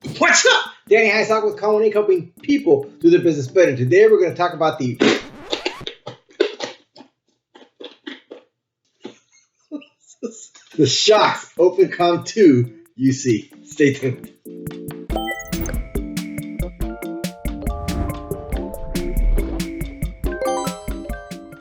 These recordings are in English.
What's up? Danny Heisock with Colony, helping people do their business better. Today we're going to talk about the Shokz Opencomm2 UC. Stay tuned.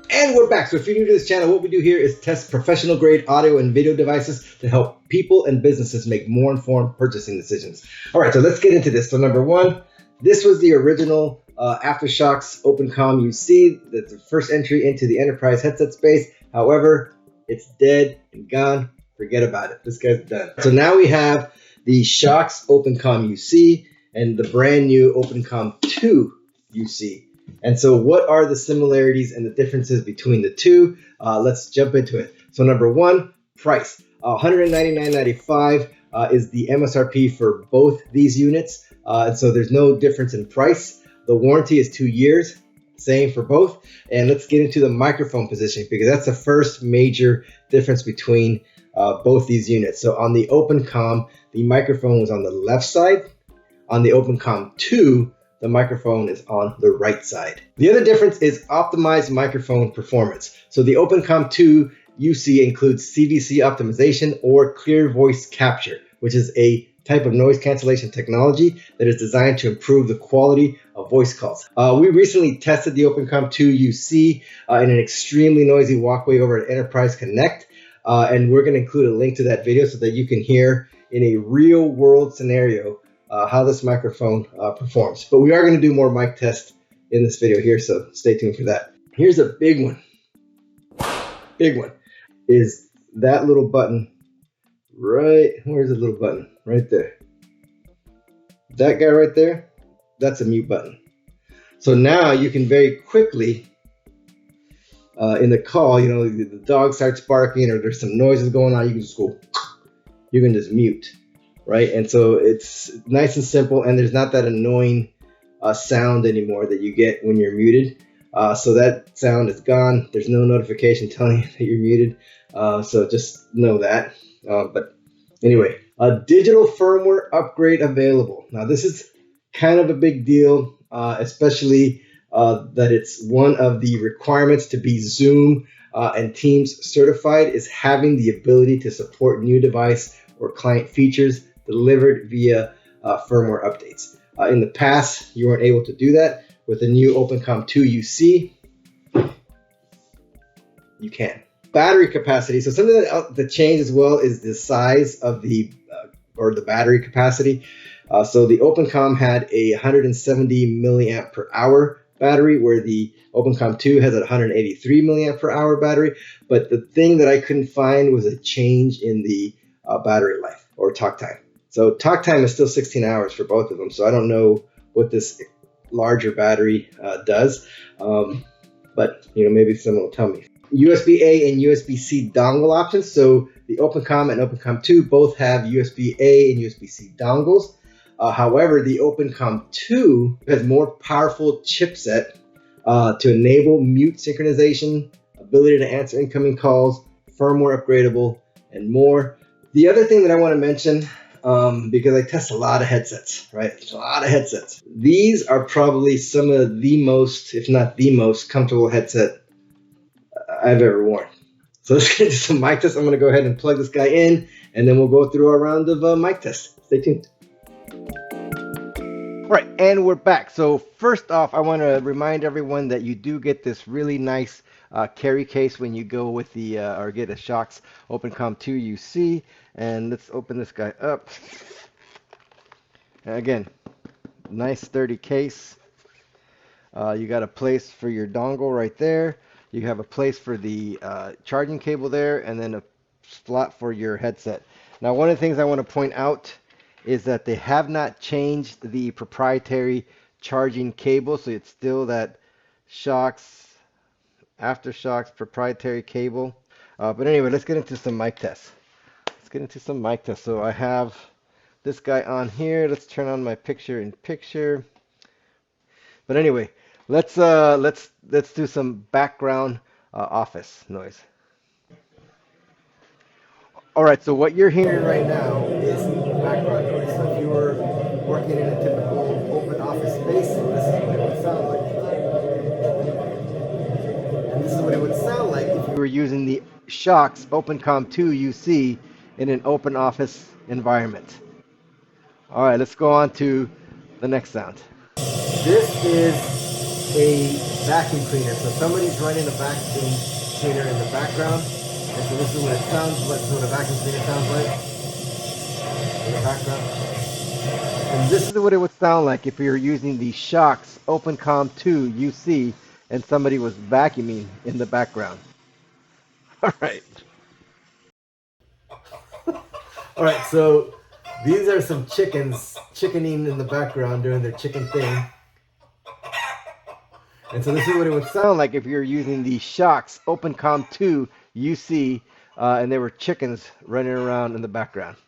And we're back. So if you're new to this channel, what we do here is test professional grade audio and video devices to help people and businesses make more informed purchasing decisions. All right, so let's get into this. So number one, this was the original Shokz Opencomm UC. That's the first entry into the enterprise headset space. However, it's dead and gone. Forget about it. This guy's done. So now we have the Shokz Opencomm UC and the brand new Opencomm2 UC. And so what are the similarities and the differences between the two? Let's jump into it. So number one, price. $199.95 is the MSRP for both these units. And so there's no difference in price. The warranty is 2 years, same for both. And let's get into the microphone positioning because that's the first major difference between both these units. So on the Opencomm, the microphone was on the left side. On the Opencomm2, the microphone is on the right side. The other difference is optimized microphone performance. So the Opencomm2 UC includes CVC optimization or clear voice capture, which is a type of noise cancellation technology that is designed to improve the quality of voice calls. We recently tested the Opencomm2 UC in an extremely noisy walkway over at Enterprise Connect, and we're going to include a link to that video so that you can hear in a real world scenario how this microphone performs. But we are going to do more mic tests in this video here, so stay tuned for that. Here's a big one. Big one is that little button right, where's the little button? Right there. That guy right there, that's a mute button. So now you can very quickly, in the call, you know, the dog starts barking or there's some noises going on, you can just go, you can just mute. Right, and so it's nice and simple, and there's not that annoying sound anymore that you get when you're muted. So that sound is gone. There's no notification telling you that you're muted. So just know that. But anyway, a digital firmware upgrade available. Now this is kind of a big deal, especially that it's one of the requirements to be Zoom and Teams certified is having the ability to support new device or client features delivered via firmware updates. In the past, you weren't able to do that. With the new Opencomm2 UC, you can. Battery capacity. So something that changed as well is the size of the battery capacity. So the Opencomm had a 170 milliamp per hour battery, where the Opencomm2 has a 183 milliamp per hour battery. But the thing that I couldn't find was a change in the battery life or talk time. So talk time is still 16 hours for both of them. So I don't know what this larger battery does, but you know, maybe someone will tell me. USB-A and USB-C dongle options. So the Opencomm and Opencomm2 both have USB-A and USB-C dongles. However, the Opencomm2 has more powerful chipset to enable mute synchronization, ability to answer incoming calls, firmware upgradable, and more. The other thing that I want to mention, because I test a lot of headsets, right? A lot of headsets. These are probably some of the most, if not the most, comfortable headset I've ever worn. So let's get into some mic tests. I'm going to go ahead and plug this guy in, and then we'll go through a round of mic tests. Stay tuned. All right, and we're back. So first off, I want to remind everyone that you do get this really nice carry case when you go with the or get a Shokz Opencomm2 UC. And let's open this guy up. And again, nice sturdy case. You got a place for your dongle right there. You have a place for the charging cable there, and then a slot for your headset. Now, one of the things I want to point out is that they have not changed the proprietary charging cable, so it's still that Shokz Aftershokz proprietary cable. But anyway, let's get into some mic tests. So I have this guy on here. Let's turn on my picture-in-picture. But anyway, let's do some background office noise. All right, so what you're hearing right now is background noise. So if you were working in a typical open office space, and this is what it would sound like. And this is what it would sound like if you were using the Shokz Opencomm2 UC in an open office environment. All right, let's go on to the next sound. This is a vacuum cleaner. So somebody's running a vacuum cleaner in the background. And so this is what it sounds like. This is what a vacuum cleaner sounds like in the background. And this is what it would sound like if you were using the Shokz Opencomm2 UC and somebody was vacuuming in the background. All right. All right, so these are some chickens chickening in the background doing their chicken thing. And so this is what it would sound like if you're using the Shokz Opencomm2 UC and there were chickens running around in the background.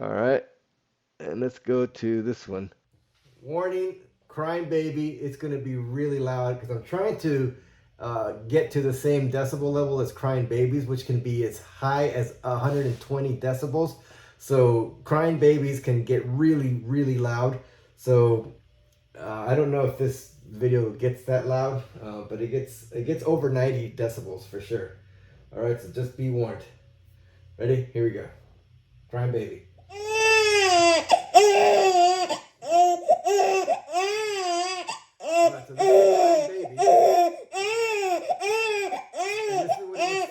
All right, and let's go to this one. Warning, crying baby, it's going to be really loud because I'm trying to get to the same decibel level as crying babies, which can be as high as 120 decibels. So crying babies can get really, really loud. So I don't know if this video gets that loud, but it gets over 90 decibels for sure. All right, so just be warned. Ready? Here we go. Crying baby.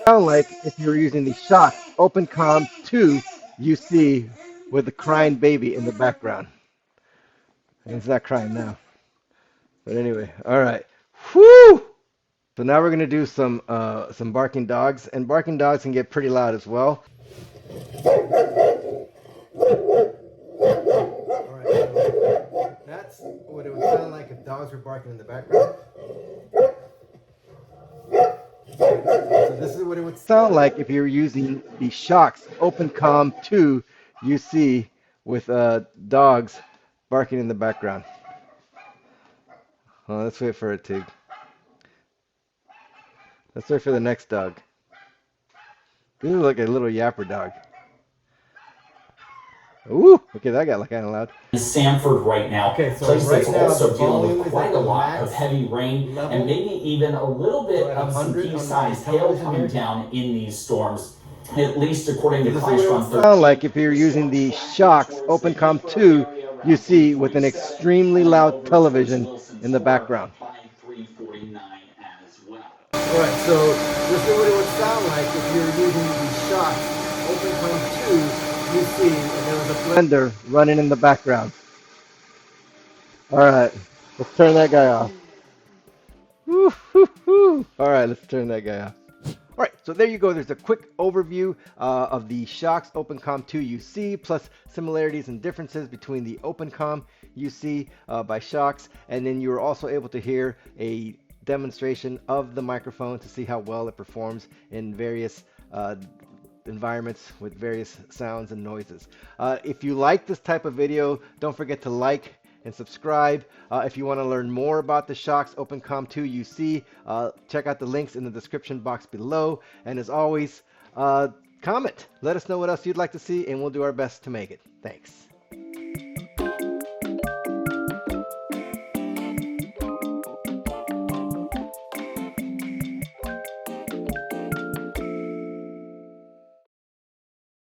Sound like if you were using the Shokz Opencomm2 UC with a crying baby in the background. And it's not crying now. But anyway, all right. Whoo! So now we're gonna do some barking dogs, and barking dogs can get pretty loud as well. That's what it would sound like if dogs were barking in the background. So this is what it would sound like if you were using the Shokz Opencomm2 UC with dogs barking in the background. Oh, let's wait for it to. Let's wait for the next dog. This is like a little yapper dog. Ooh, okay, that got kind of loud. Sanford right now, okay, so place right that's now also dealing with is quite at a the lot max of heavy rain level. and maybe even a little bit So at of some 100 on pea-sized the hail television coming here. down in these storms, at least according to This is what it Kleistron would sound like if you're using the Shokz Opencomm2 UC with an extremely loud television in the background. Alright, so this is what it would sound like if you're using the Shokz Opencomm2 UC and there was a blender running in the background. Alright, let's turn that guy off. Alright, let's turn that guy off. Alright, so there you go. There's a quick overview of the Shokz Opencomm2 UC, plus similarities and differences between the Opencomm UC by Shokz, and then you were also able to hear a demonstration of the microphone to see how well it performs in various environments with various sounds and noises. If you like this type of video, don't forget to like and subscribe. If you want to learn more about the Shokz Opencomm2 UC, check out the links in the description box below. And as always, comment. Let us know what else you'd like to see, and we'll do our best to make it. Thanks.